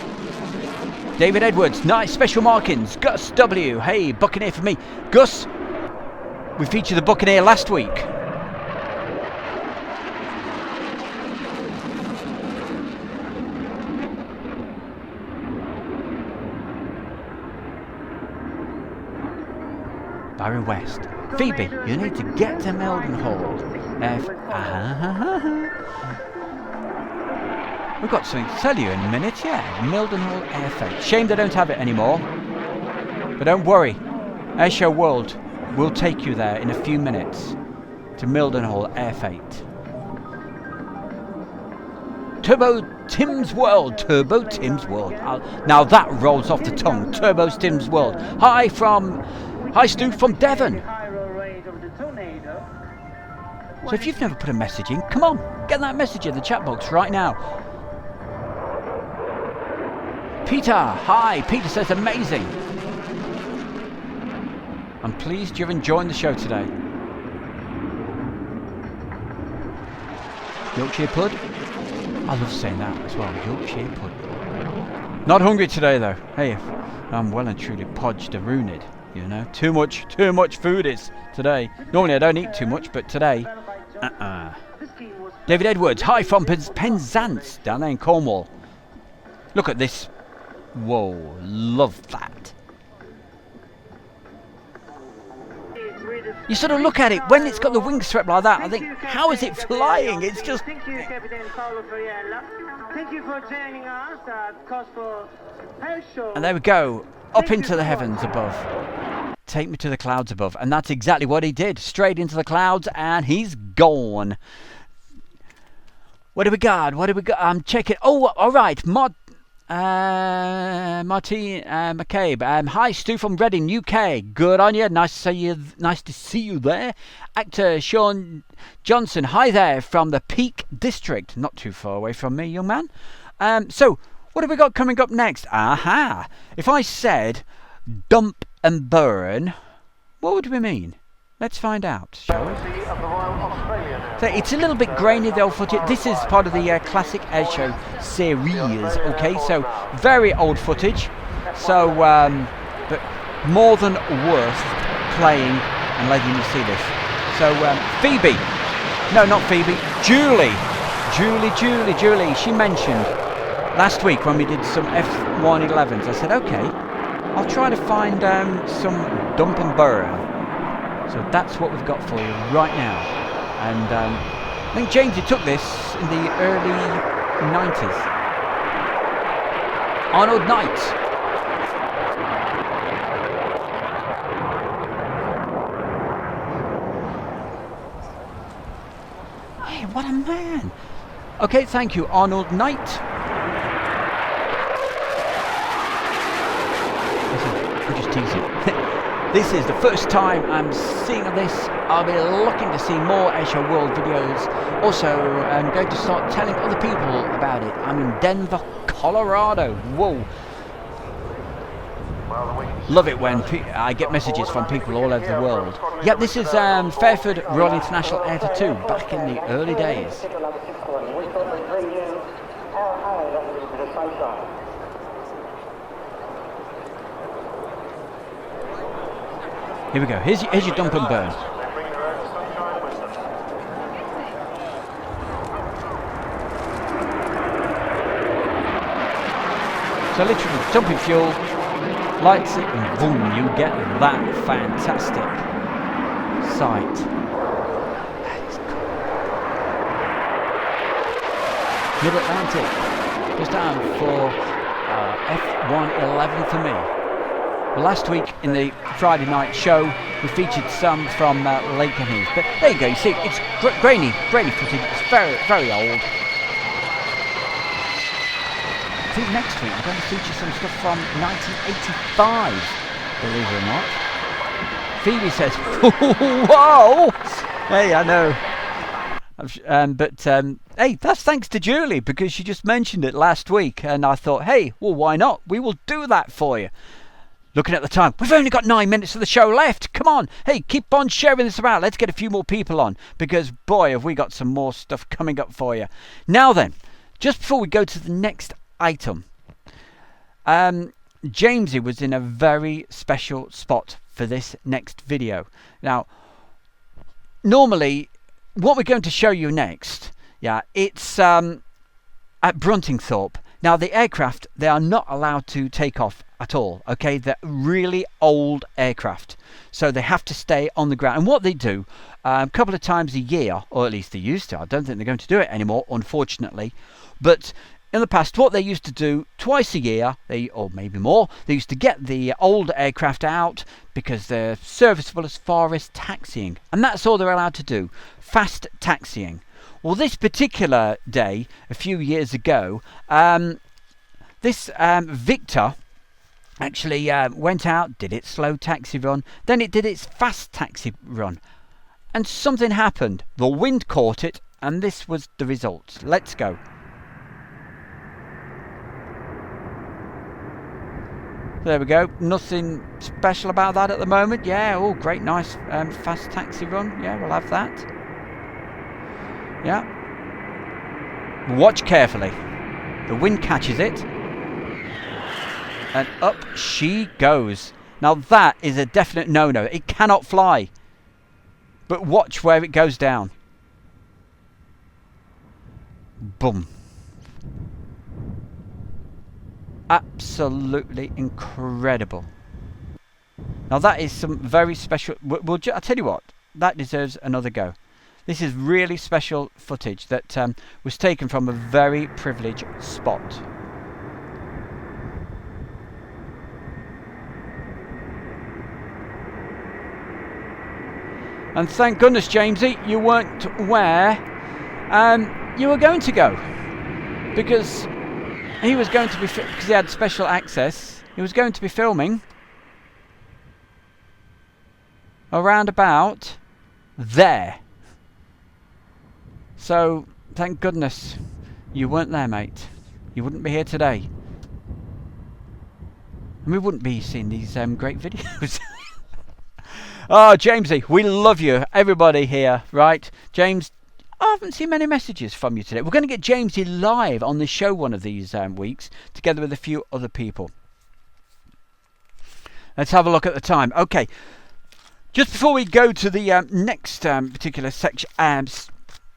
David Edwards, nice special markings. Gus W, hey, Buccaneer for me. Gus, we featured the Buccaneer last week. Barry West. Phoebe, you need to get to Mildenhall. We've got something to tell you in a minute, yeah. Mildenhall Airfreight. Shame they don't have it anymore. But don't worry. Airshow World will take you there in a few minutes to Mildenhall Airfreight. Turbo Tim's World. Turbo Tim's World. Now that rolls off the tongue. Turbo Tim's World. Hi, Stu from Devon. So if you've never put a message in, come on, get that message in the chat box right now. Peter, hi. Peter says amazing. I'm pleased you're enjoying the show today. Yorkshire Pud. I love saying that as well. Yorkshire Pud. Not hungry today though. Hey, I'm well and truly podged and ruined. You know, too much food is today. Normally I don't eat too much, but today, David Edwards, hi from Penzance, down there in Cornwall. Look at this. Whoa, love that. You sort of look at it, when it's got the wings swept like that, I think, how is it flying? It's just... Thank you, Captain Paolo Friella. Thank you for joining us at Cospo Airshow. And there we go, up into the heavens above. Take me to the clouds above. And that's exactly what he did. Straight into the clouds, and he's gone. What do we got? I'm checking. Oh, all right. Martin McCabe. Hi, Stu from Reading, UK. Good on you. Nice to see you there. Actor Sean Johnson. Hi there from the Peak District. Not too far away from me, young man. So, what have we got coming up next? Aha. If I said dump and burn, what would we mean? Let's find out, shall we? So it's a little bit grainy, the old footage. This is part of the classic Airshow series, okay? So very old footage. So, but more than worth playing and letting you see this. So Phoebe, no, not Phoebe, Julie. She mentioned last week when we did some F111s. I said, okay, I'll try to find some dump and burn. So that's what we've got for you right now. And I think James, you took this in the early 90s. Arnold Knight. Hey, what a man. Okay, thank you, Arnold Knight. Listen, I'm just teasing. This is the first time I'm seeing this. I'll be looking to see more Airshow World videos. Also, I'm going to start telling other people about it. I'm in Denver, Colorado. Whoa. Love it when I get messages from people all over the world. Yep, this is Fairford Royal International Air to 2 back in the early days. Here we go. Here's your dump and burn. So literally dumping fuel, lights it, and boom, you get that fantastic sight. That is cool. Mid-Atlantic, just down for F111 for me. Well, last week in the Friday night show, we featured some from Lakenheath. But there you go, you see, it's grainy footage, it's very, very old. I think next week we're going to feature some stuff from 1985, believe it or not. Phoebe says, whoa! Hey, I know. Hey, that's thanks to Julie, because she just mentioned it last week, and I thought, hey, well, why not? We will do that for you. Looking at the time, we've only got 9 minutes of the show left. Come on. Hey, keep on sharing this about. Let's get a few more people on, because, boy, have we got some more stuff coming up for you. Now then, just before we go to the next item, Jamesy was in a very special spot for this next video. Now, normally, what we're going to show you next, it's at Bruntingthorpe. Now, the aircraft, they are not allowed to take off at all, okay? They're really old aircraft, so they have to stay on the ground. And what they do, a couple of times a year, or at least they used to, I don't think they're going to do it anymore, unfortunately, but in the past, what they used to do twice a year, or maybe more, they used to get the old aircraft out because they're serviceable as far as taxiing. And that's all they're allowed to do, fast taxiing. Well, this particular day, a few years ago, this Victor actually went out, did its slow taxi run, then it did its fast taxi run. And something happened. The wind caught it, and this was the result. Let's go. There we go. Nothing special about that at the moment. Yeah, oh, great, nice fast taxi run. Yeah, we'll have that. Yeah. Watch carefully. The wind catches it. And up she goes. Now that is a definite no-no. It cannot fly. But watch where it goes down. Boom. Absolutely incredible. Now that is some very special. I'll tell you what, that deserves another go. This is really special footage that was taken from a very privileged spot. And thank goodness, Jamesy, you weren't where you were going to go, because he was going to be, because he had special access, he was going to be filming around about there. So, thank goodness you weren't there, mate. You wouldn't be here today. And we wouldn't be seeing these great videos. Oh, Jamesy, we love you. Everybody here, right? James, I haven't seen many messages from you today. We're going to get Jamesy live on the show one of these weeks, together with a few other people. Let's have a look at the time. Okay, just before we go to the next particular section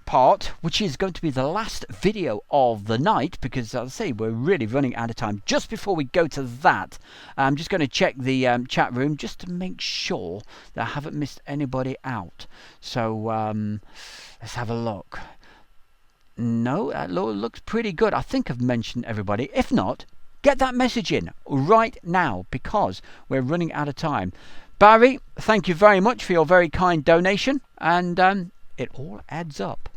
part, which is going to be the last video of the night, because as I say, we're really running out of time. Just before we go to that, I'm just going to check the chat room just to make sure that I haven't missed anybody out. So let's have a look. No, that looks pretty good. I think I've mentioned everybody. If not, get that message in right now, because we're running out of time. Barry, thank you very much for your very kind donation, and it all adds up.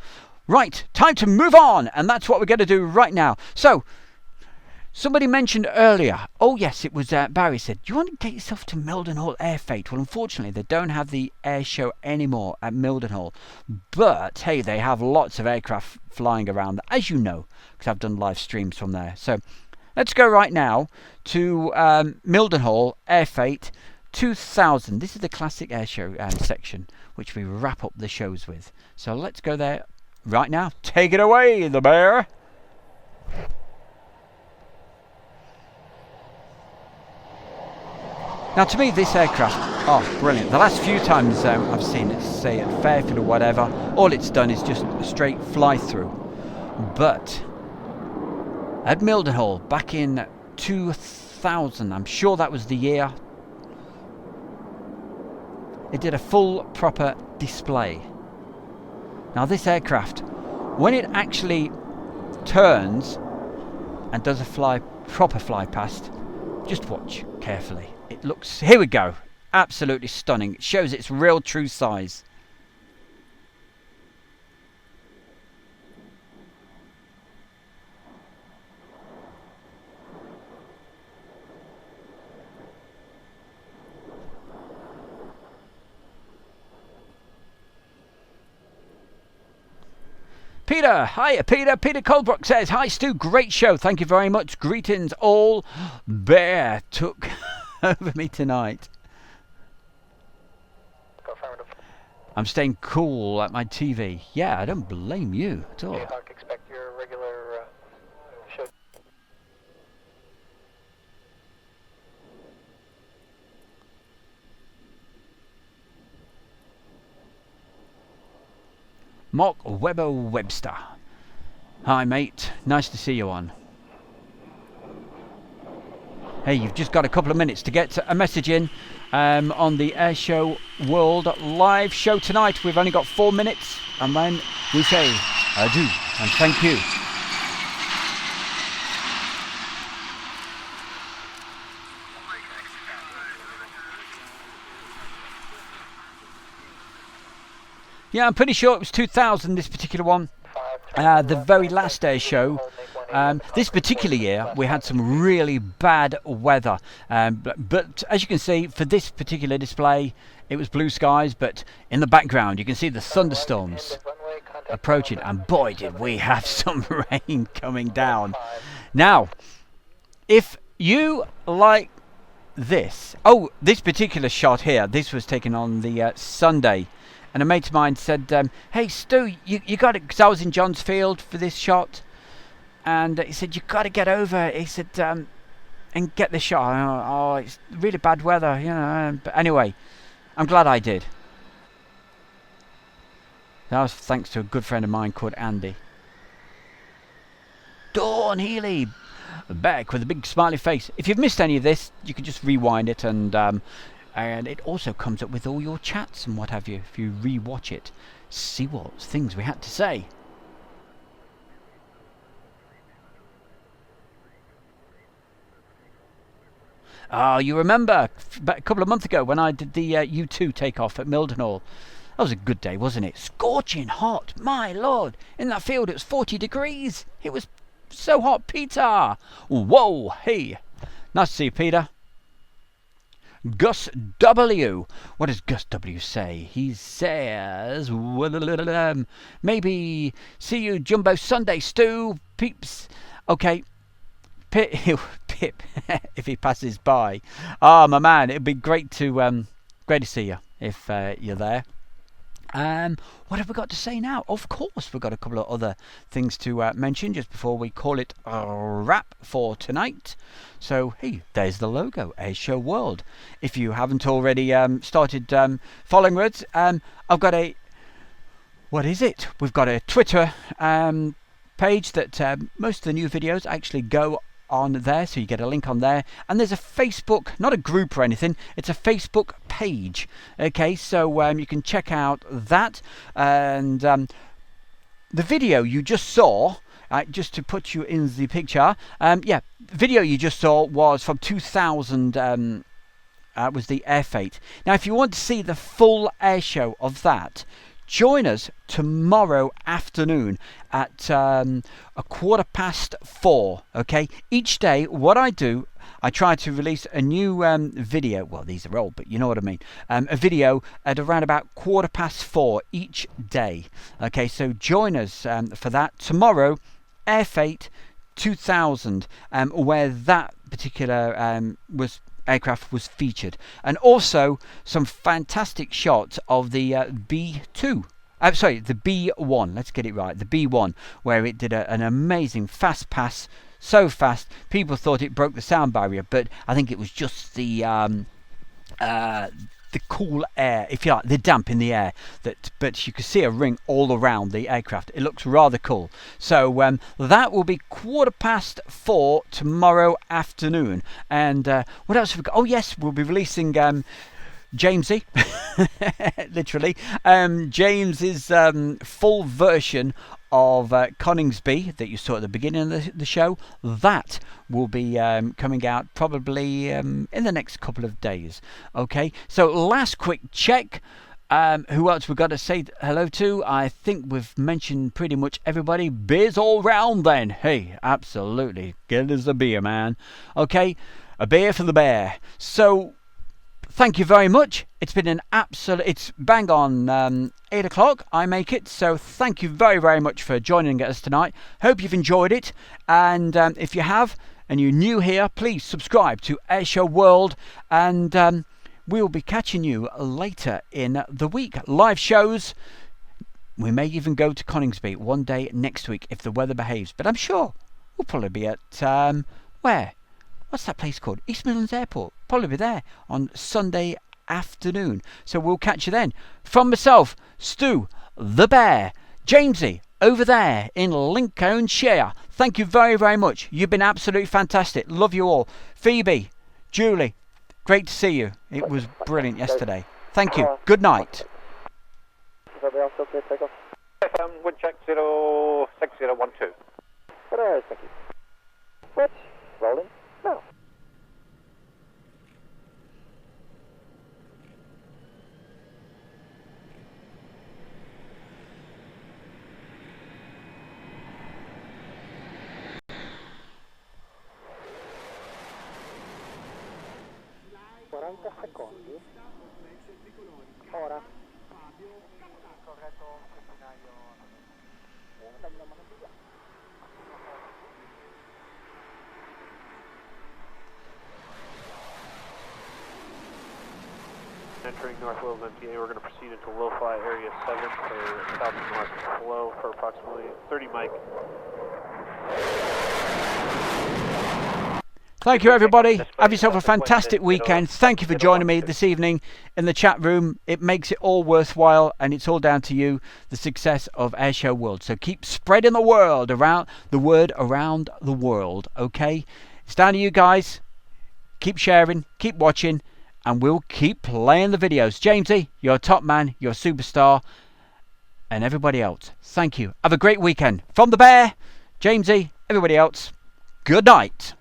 Right, time to move on, and that's what we're going to do right now. So, somebody mentioned earlier, oh yes, it was Barry said, do you want to get yourself to Mildenhall Air Fete? Well, unfortunately, they don't have the air show anymore at Mildenhall. But, hey, they have lots of aircraft flying around, as you know, because I've done live streams from there. So, let's go right now to Mildenhall Air Fete 2000. This is the classic air show section, which we wrap up the shows with. So let's go there right now. Take it away, the bear. Now, to me, this aircraft, oh, brilliant. The last few times I've seen it, say at Fairfield or whatever, all it's done is just a straight fly-through. But at Mildenhall, back in 2000, I'm sure that was the year, it did a full, proper display. Now, this aircraft, when it actually turns and does a proper fly past, just watch carefully. It looks, here we go, absolutely stunning. It shows its real true size. Peter, hiya Peter. Peter Colebrook says, hi Stu, great show. Thank you very much. Greetings all. Bear took over me tonight. I'm staying cool at my TV. Yeah, I don't blame you at all. Jayhawk, expect your regular show. Mark Webster. Hi mate, nice to see you on. Hey, you've just got a couple of minutes to get a message in on the Airshow World live show tonight. We've only got 4 minutes and then we say adieu and thank you. Yeah, I'm pretty sure it was 2000, this particular one. The very last air show. This particular year, we had some really bad weather. But as you can see, for this particular display, it was blue skies. But in the background, you can see the thunderstorms approaching. And boy, did we have some rain coming down. Now, if you like this... Oh, this particular shot here, this was taken on the Sunday. And a mate of mine said, hey Stu, you got it, because I was in Johns Field for this shot. And he said, you got to get over. He said, and get the shot. Oh, it's really bad weather, you know. But anyway, I'm glad I did. That was thanks to a good friend of mine called Andy. Dawn Healy, back with a big smiley face. If you've missed any of this, you can just rewind it and it also comes up with all your chats and what have you. If you re-watch it, see what things we had to say. Oh, you remember a couple of months ago when I did the U2 takeoff at Mildenhall. That was a good day, wasn't it? Scorching hot, my lord. In that field it was 40 degrees. It was so hot, Peter. Whoa, hey. Nice to see you, Peter. Gus W. What does Gus W say? He says, maybe see you Jumbo Sunday, Stu. Peeps. Okay. Pip, if he passes by. Ah, my man, it'd be great to see you if you're there. What have we got to say now? Of course, we've got a couple of other things to mention just before we call it a wrap for tonight. So, hey, there's the logo, Airshow World. If you haven't already started following us, I've got a... What is it? We've got a Twitter page that most of the new videos actually go on there, so you get a link on there, and there's a Facebook, not a group or anything, it's a Facebook page. Okay, so you can check out that, and the video you just saw, just to put you in the picture, yeah, the video you just saw was from 2000, was the Air Fate. Now if you want to see the full air show of that, join us tomorrow afternoon at 4:15. Okay, each day what I do, I try to release a new video. Well, these are old, but you know what I mean. A video at around about 4:15 each day. Okay, so join us for that tomorrow. Air Fate 2000, where that particular aircraft was featured, and also some fantastic shots of the B2. Sorry, the B1. Let's get it right. The B1, where it did an amazing fast pass, so fast people thought it broke the sound barrier, but I think it was just the the cool air, if you like, the damp in the air. But you can see a ring all around the aircraft. It looks rather cool. So that will be 4:15 tomorrow afternoon. And what else have we got? Oh yes, we'll be releasing Jamesy, literally, James's full version of Coningsby that you saw at the beginning of the show. That will be coming out probably in the next couple of days. Okay, so last quick check. Who else we've got to say hello to? I think we've mentioned pretty much everybody. Beers all round then. Hey, absolutely. Get us a beer, man. Okay, a beer for the bear. So thank you very much. It's been an absolute... It's bang on 8 o'clock, I make it. So thank you very, very much for joining us tonight. Hope you've enjoyed it. And if you have, and you're new here, please subscribe to Airshow World. And we'll be catching you later in the week. Live shows. We may even go to Coningsby one day next week if the weather behaves. But I'm sure we'll probably be at... where? What's that place called? East Midlands Airport. Probably be there on Sunday afternoon. So we'll catch you then. From myself, Stu, the Bear, Jamesy, over there in Lincolnshire. Thank you very, very much. You've been absolutely fantastic. Love you all. Phoebe, Julie, great to see you. It was brilliant yesterday. Thank you. Good night. Is everybody else okay to take off? Wind check 06012. Good eyes, thank you. Switch. Rolling. No. Secondi. Ora. Corretto, Entering North Wales MTA, we're going to proceed into low-fi area 7 for southwest flow for approximately 30 mic. Thank you, everybody. Have yourself a fantastic weekend. Thank you for joining me this evening in the chat room. It makes it all worthwhile, and it's all down to you, the success of Airshow World. So keep spreading the word around the world, okay? It's down to you guys. Keep sharing, keep watching, and we'll keep playing the videos. Jamesy, you're a top man, you're a superstar, and everybody else, thank you. Have a great weekend. From the Bear, Jamesy, everybody else, good night.